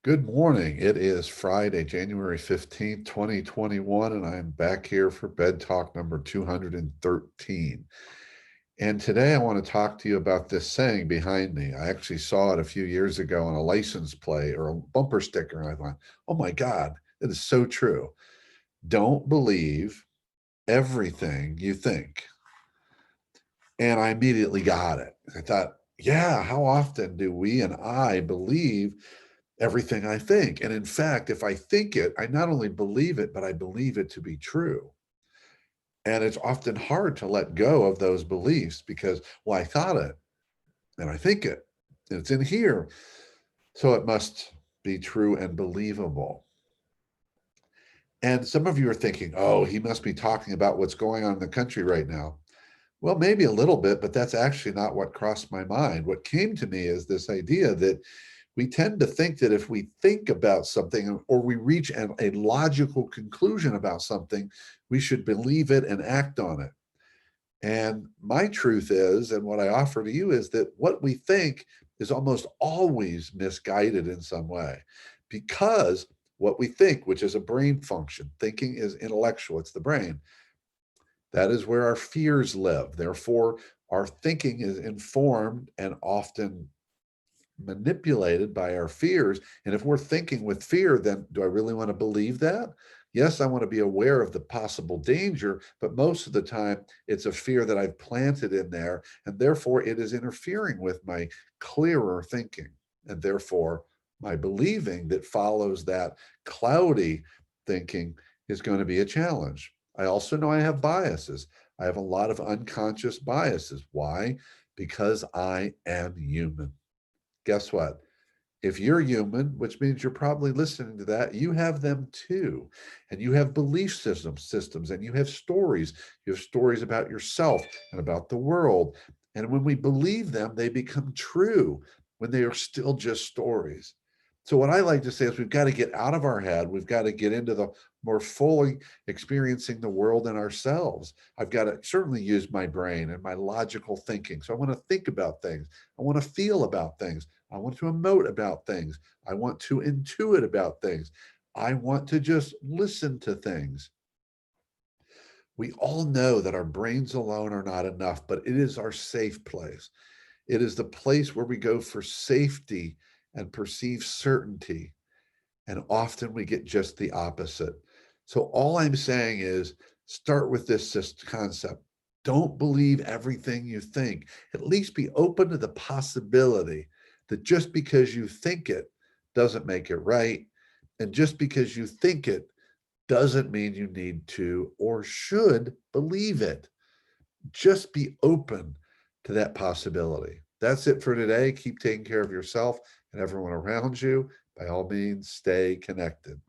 Good morning. It is Friday, January 15th, 2021, and I'm back here for Bed Talk number 213. And today I want to talk to you about this saying behind me. I actually saw it a few years ago on a license plate or a bumper sticker, and I thought, oh my God, it is so true. Don't believe everything you think. And I immediately got it. I thought, yeah, how often do we and I believe everything I think? And in fact, if I think it, I not only believe it, but I believe it to be true. And it's often hard to let go of those beliefs because, well, I thought it and I think it, and it's in here. So it must be true and believable. And some of you are thinking, oh, he must be talking about what's going on in the country right now. Well, maybe a little bit, but that's actually not what crossed my mind. What came to me is this idea that we tend to think that if we think about something or we reach a logical conclusion about something, we should believe it and act on it. And my truth is, and what I offer to you is that what we think is almost always misguided in some way because what we think, which is a brain function, thinking is intellectual, it's the brain. That is where our fears live. Therefore, our thinking is informed and often manipulated by our fears. And if we're thinking with fear, then do I really want to believe that? Yes, I want to be aware of the possible danger, but most of the time it's a fear that I've planted in there. And therefore, it is interfering with my clearer thinking. And therefore, my believing that follows that cloudy thinking is going to be a challenge. I also know I have biases. I have a lot of unconscious biases. Why? Because I am human. Guess what? If you're human, which means you're probably listening to that, you have them too. And you have belief systems, and you have stories. You have stories about yourself and about the world. And when we believe them, they become true when they are still just stories. So what I like to say is we've got to get out of our head. We've got to get into the more fully experiencing the world and ourselves. I've got to certainly use my brain and my logical thinking. So I want to think about things. I want to feel about things. I want to emote about things. I want to intuit about things. I want to just listen to things. We all know that our brains alone are not enough, but it is our safe place. It is the place where we go for safety and perceive certainty. And often we get just the opposite. So all I'm saying is start with this concept. Don't believe everything you think. At least be open to the possibility that just because you think it doesn't make it right. And just because you think it doesn't mean you need to or should believe it. Just be open to that possibility. That's it for today. Keep taking care of yourself and everyone around you. By all means, stay connected.